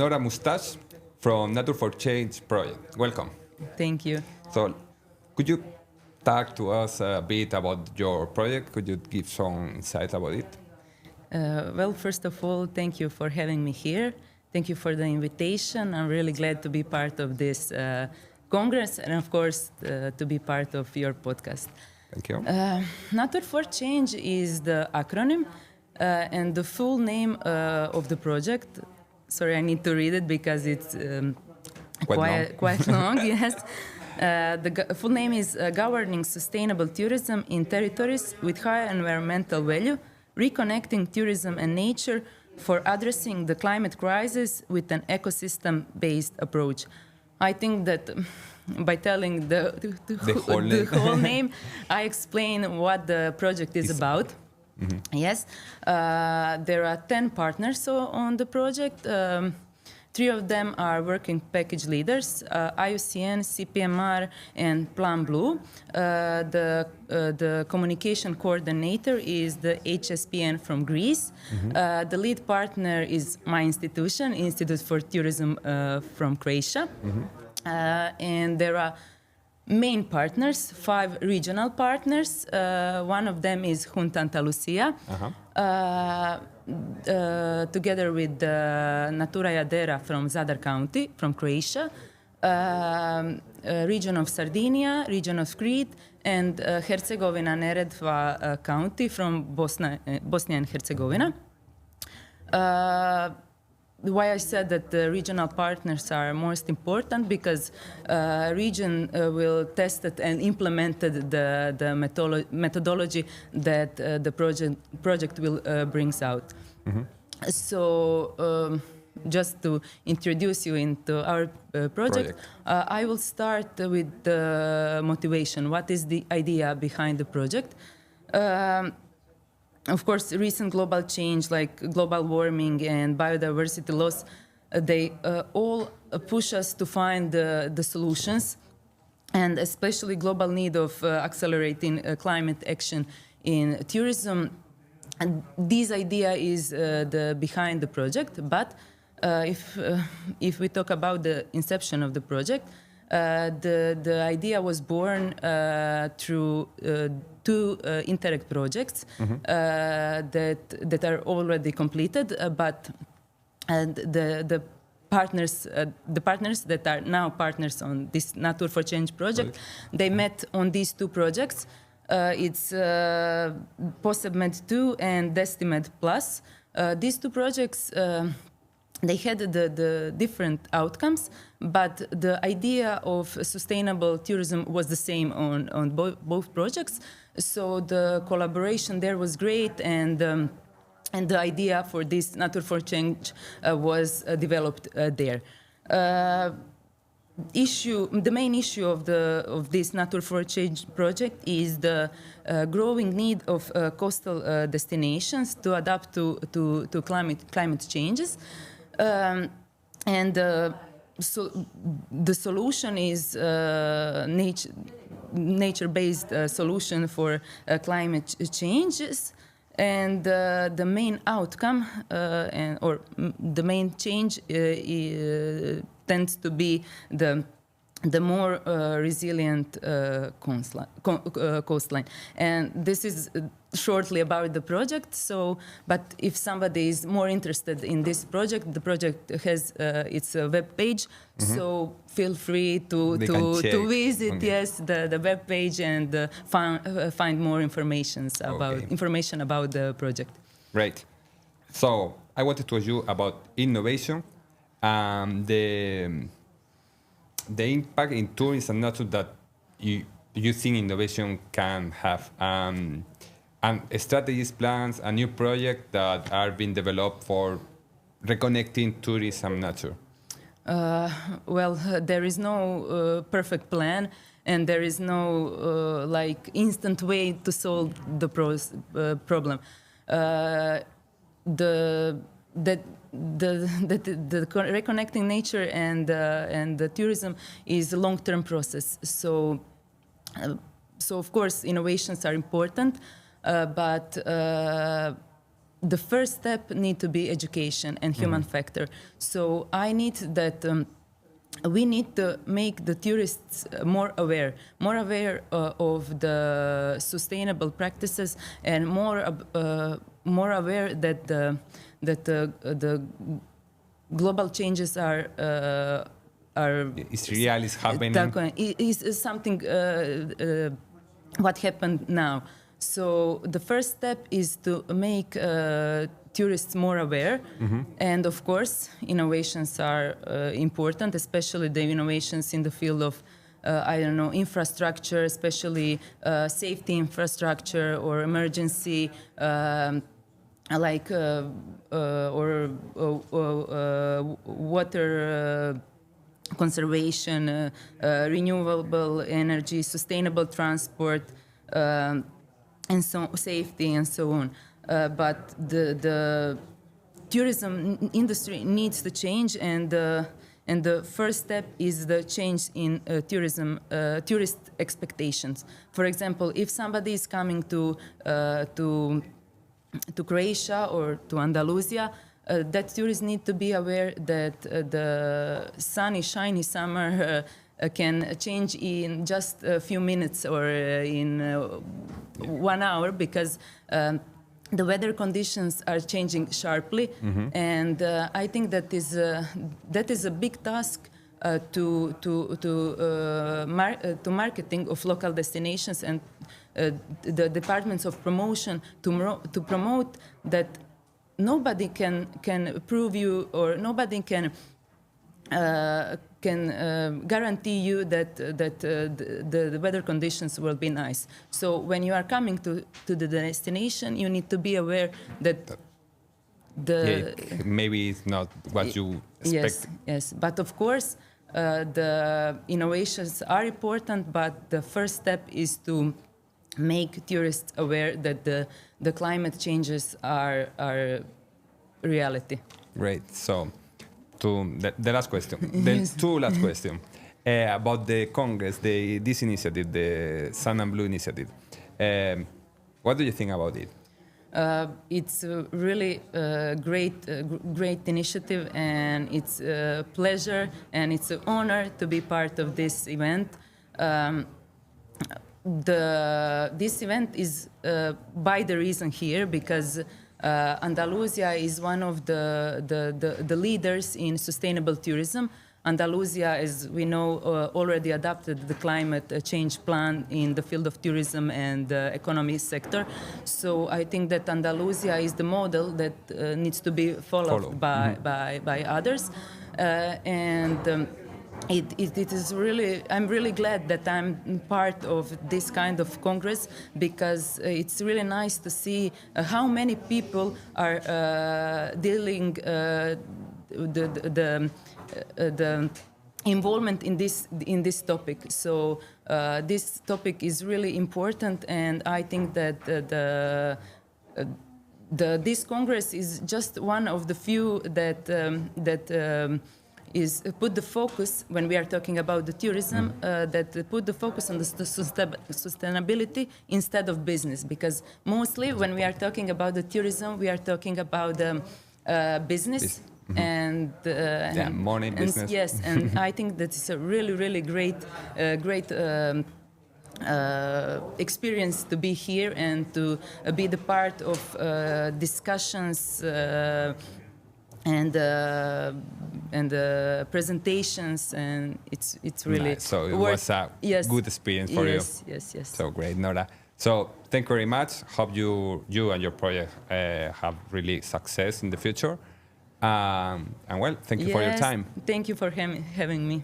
Nora Mustac from Nature for Change project. Welcome. Thank you. So, could you talk to us a bit about your project? Could you give some insight about it? Well, first of all, thank you for having me here. Thank you for the invitation. I'm really glad to be part of this Congress and, of course, to be part of your podcast. Thank you. Nature for Change is the acronym and the full name of the project. Sorry, I need to read it because it's quite long, yes. The full name is Governing Sustainable Tourism in Territories with High Environmental Value, Reconnecting Tourism and Nature for Addressing the Climate Crisis with an Ecosystem-Based Approach. I think that by telling the whole name, I explain what the project is about. Mm-hmm. Yes, there are 10 partners on the project. 3 of them are working package leaders, IUCN, CPMR, and Sun&Blue. The communication coordinator is the HSPN from Greece. Mm-hmm. The lead partner is my institution, Institute for Tourism from Croatia. Mm-hmm. And there are main partners, 5 regional partners. One of them is Junta Andalusia. Uh-huh. Together with Natura Jadera from Zadar County, from Croatia, region of Sardinia, region of Crete, and Herzegovina Neretva County from Bosnia and Herzegovina. Why I said that the regional partners are most important because region will test it and implemented the methodology that the project will brings out. Mm-hmm. So just to introduce you into our project. I will start with the motivation. What is the idea behind the project? Of course, recent global change like global warming and biodiversity loss, they all push us to find the solutions, and especially global need of accelerating climate action in tourism. And this idea is the behind the project. But if we talk about the inception of the project, the idea was born through 2 Interreg projects. Mm-hmm. that are already completed, but the partners that are now partners on this Nature for Change project, they met on these 2 projects. It's POSEBMed 2 and Destimed Plus. These 2 projects, they had the different outcomes, but the idea of sustainable tourism was the same on both projects. So the collaboration there was great, and the idea for this Nature for Change was developed there. The main issue of this Nature for Change project is the growing need of coastal destinations to adapt to climate changes. So the solution is nature-based solution for climate changes, and the main outcome or the main change tends to be the more resilient coastline. And this is shortly about the project. So, but if somebody is more interested in this project, the project has its web page. Mm-hmm. So feel free to visit, okay. Yes, the web page and find more information about the project. Right. So I wanted to ask you about innovation and the impact in tourism and nature that you think innovation can have, and strategies, plans, and new projects that are being developed for reconnecting tourism and nature. Well, there is no perfect plan, and there is no instant way to solve the problem. The reconnecting nature and the tourism is a long-term process. So of course innovations are important, but the first step need to be education and human factor. So I need that. We need to make the tourists more aware of the sustainable practices, and more aware that the global changes are it's real, it's happening. Is something what happened now. So the first step is to make tourists more aware, and of course innovations are important, especially the innovations in the field of infrastructure, especially safety infrastructure or emergency water conservation, renewable energy, sustainable transport, and so safety and so on. But the tourism industry needs to change, and the first step is the change in tourist expectations. For example, if somebody is coming to Croatia or to Andalusia, that tourists need to be aware that the sunny, shiny summer can change in just a few minutes or in 1 hour, because the weather conditions are changing sharply, and I think that is a big task to marketing of local destinations, and the departments of promotion to promote that nobody can prove you, or nobody can guarantee you that the weather conditions will be nice. So when you are coming to the destination, you need to be aware that maybe it's not what you expect. Yes. But of course, the innovations are important. But the first step is to make tourists aware that the climate changes are reality. Great. So, to the last question, the two last questions about the Congress, this initiative, the Sun&Blue initiative. What do you think about it? It's a really great initiative, and it's a pleasure and it's an honor to be part of this event. This event is by the reason here because Andalusia is one of the leaders in sustainable tourism. Andalusia, as we know, already adopted the climate change plan in the field of tourism and the economy sector. So I think that Andalusia is the model that needs to be followed by others. It is really, I'm really glad that I'm part of this kind of Congress, because it's really nice to see how many people are dealing the involvement in this topic. So this topic is really important, and I think that this Congress is just one of the few that is put the focus, when we are talking about the tourism, that put the focus on the sustainability instead of business. Because mostly when we are talking about the tourism, we are talking about business and money, business. Yes, and I think that it's a really great experience to be here and to be the part of discussions and presentations, and it's really nice. So it was a good experience for you. Yes. So great, Nora. So thank you very much. Hope you and your project have really success in the future. And well, thank you for your time. Thank you for having me.